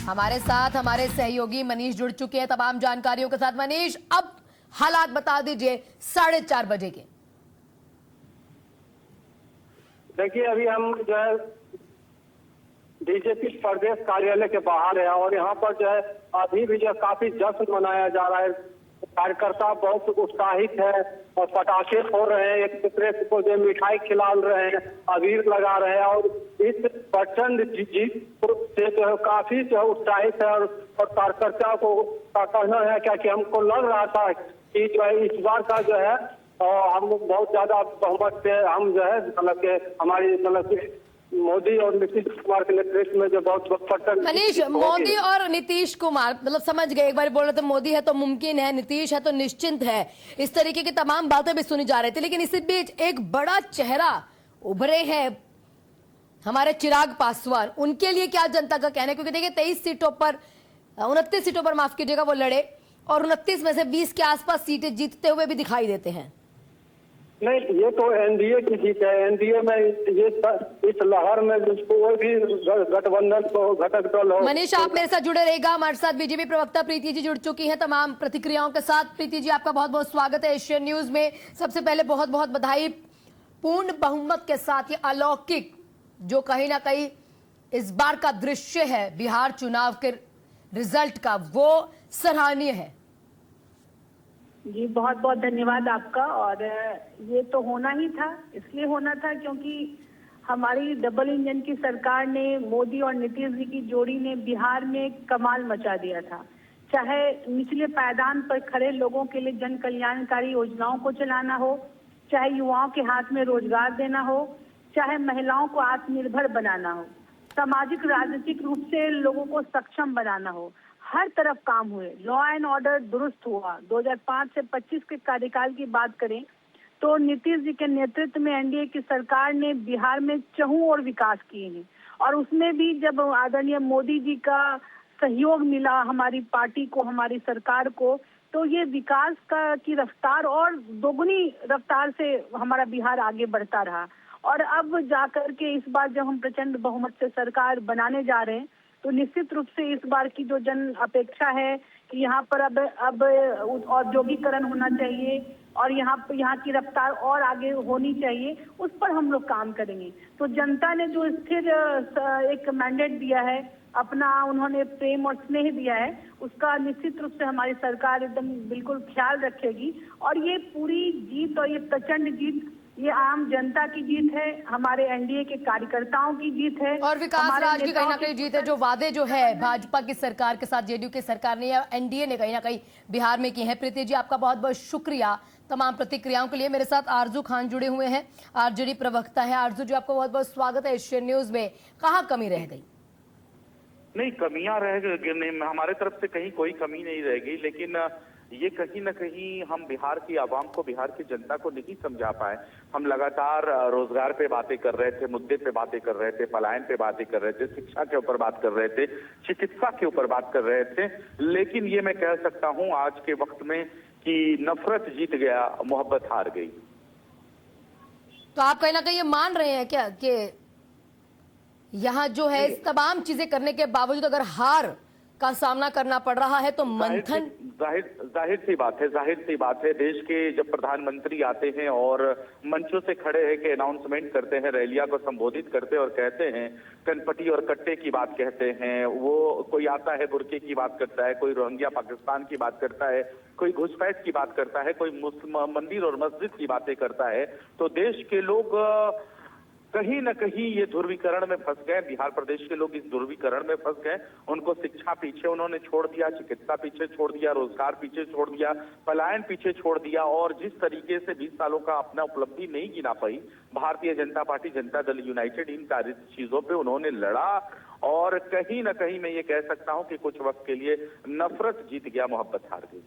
हमारे साथ हमारे सहयोगी मनीष जुड़ चुके हैं तमाम जानकारियों के साथ। मनीष, अब हालात बता दीजिए 4:30 बजे के। देखिए, अभी हम जो है बीजेपी प्रदेश कार्यालय के बाहर है और यहाँ पर जो है अभी भी जो काफी जश्न मनाया जा रहा है। कार्यकर्ता बहुत उत्साहित है और पटाखे फोड़ रहे हैं, एक दूसरे को जो मिठाई खिला रहे हैं, अबीर लगा रहे हैं और इस प्रचंड जीत से जो है काफी जो उत्साहित है। और कार्यकर्ताओं को का कहना है क्या कि हमको लग रहा था कि जो है इस बार का जो है हम बहुत ज्यादा बहुमत से हम जो है मतलब के हमारी मतलब मोदी और नीतीश कुमार के नेतृत्व में जो बहुत मनीष, मोदी और नीतीश कुमार मतलब समझ गए, एक बार बोल रहे थे मोदी है तो मुमकिन है, नीतीश है तो निश्चिंत है, इस तरीके की तमाम बातें भी सुनी जा रही थी। लेकिन इसी बीच एक बड़ा चेहरा उभरे हैं हमारे चिराग पासवान। उनके लिए क्या जनता का कहना है? क्योंकि देखिए 29 सीटों पर माफ कीजिएगा वो लड़े और 29 में से 20 के आसपास सीटें जीतते हुए भी दिखाई देते हैं। नहीं, ये तो एनडीए की जीत है। एनडीए में ये इस लहर में कोई भी गठबंधन को घटक दल हो। मनीष, आप मेरे साथ जुड़े रहेगा। हमारे साथ बीजेपी प्रवक्ता प्रीति जी जुड़ चुकी हैं तमाम प्रतिक्रियाओं के साथ। प्रीति जी, आपका बहुत बहुत स्वागत है एशियन न्यूज में। सबसे पहले बहुत बहुत बधाई। पूर्ण बहुमत के साथ ये अलौकिक जो कहीं ना कहीं इस बार का दृश्य है बिहार चुनाव के रिजल्ट का, वो सराहनीय है। जी बहुत बहुत धन्यवाद आपका। और ये तो होना ही था, इसलिए होना था क्योंकि हमारी डबल इंजन की सरकार ने, मोदी और नीतीश जी की जोड़ी ने बिहार में कमाल मचा दिया था। चाहे निचले पायदान पर खड़े लोगों के लिए जन कल्याणकारी योजनाओं को चलाना हो, चाहे युवाओं के हाथ में रोजगार देना हो, चाहे महिलाओं को आत्मनिर्भर बनाना हो, सामाजिक राजनीतिक रूप से लोगों को सक्षम बनाना हो, हर तरफ काम हुए। लॉ एंड ऑर्डर दुरुस्त हुआ। 2005 से 25 के कार्यकाल की बात करें तो नीतीश जी के नेतृत्व में एनडीए की सरकार ने बिहार में चहुं ओर विकास किए हैं। और उसमें भी जब आदरणीय मोदी जी का सहयोग मिला हमारी पार्टी को, हमारी सरकार को, तो ये विकास की रफ्तार और दोगुनी रफ्तार से हमारा बिहार आगे बढ़ता रहा। और अब जाकर के इस बार जब हम प्रचंड बहुमत से सरकार बनाने जा रहे हैं तो निश्चित रूप से इस बार की जो जन अपेक्षा है कि यहाँ पर अब औद्योगिकरण होना चाहिए और यहाँ की रफ्तार और आगे होनी चाहिए, उस पर हम लोग काम करेंगे। तो जनता ने जो स्थिर एक मैंडेट दिया है, अपना उन्होंने प्रेम और स्नेह दिया है, उसका निश्चित रूप से हमारी सरकार एकदम बिल्कुल ख्याल रखेगी। और ये पूरी जीत और ये प्रचंड जीत ये आम जनता की जीत है, हमारे एनडीए के कार्यकर्ताओं की जीत है और विकास राज की कहीं ना कहीं जीत है। जो वादे जो है भाजपा की सरकार के साथ जेडीयू की सरकार ने या एनडीए ने कहीं ना कहीं बिहार में की है। प्रीति जी, आपका बहुत बहुत शुक्रिया तमाम प्रतिक्रियाओं के लिए। मेरे साथ आरजू खान जुड़े हुए हैं, आरजेडी प्रवक्ता है। आरजू जी, आपको बहुत बहुत स्वागत है एशियन न्यूज में। कहाँ कमी रह गई? नहीं, कमियां रह गई, हमारे तरफ से कहीं कोई कमी नहीं रह गई, लेकिन ये कहीं ना कहीं हम बिहार की आवाम को, बिहार की जनता को नहीं समझा पाए। हम लगातार रोजगार पे बातें कर रहे थे, मुद्दे पे बातें कर रहे थे, पलायन पे बातें कर रहे थे, शिक्षा के ऊपर बात कर रहे थे, चिकित्सा के ऊपर बात कर रहे थे। लेकिन ये मैं कह सकता हूं आज के वक्त में कि नफरत जीत गया, मोहब्बत हार गई। तो आप कहीं ना कहीं ये मान रहे हैं क्या कि यहाँ जो है इस तमाम चीजें करने के बावजूद अगर हार का सामना करना पड़ रहा है तो मंथन? जाहिर सी बात है। देश के जब प्रधानमंत्री आते हैं और मंचों से खड़े हैं कि अनाउंसमेंट करते हैं, रैलियां को संबोधित करते हैं और कहते हैं, कनपटी और कट्टे की बात कहते हैं, वो कोई आता है बुर्के की बात करता है, कोई रोहिंग्या पाकिस्तान की बात करता है, कोई घुसपैठ की बात करता है, कोई मंदिर और मस्जिद की बातें करता है, तो देश के लोग कहीं न कहीं ये ध्रुवीकरण में फंस गए। बिहार प्रदेश के लोग इस ध्रुवीकरण में फंस गए। उनको शिक्षा पीछे उन्होंने छोड़ दिया, चिकित्सा पीछे छोड़ दिया, रोजगार पीछे छोड़ दिया, पलायन पीछे छोड़ दिया। और जिस तरीके से 20 सालों का अपना उपलब्धि नहीं गिना पाई भारतीय जनता पार्टी, जनता दल यूनाइटेड, इन सारी चीजों पे उन्होंने लड़ा और कहीं न कहीं मैं ये कह सकता हूं कि कुछ वक्त के लिए नफरत जीत गया, मोहब्बत हार गई।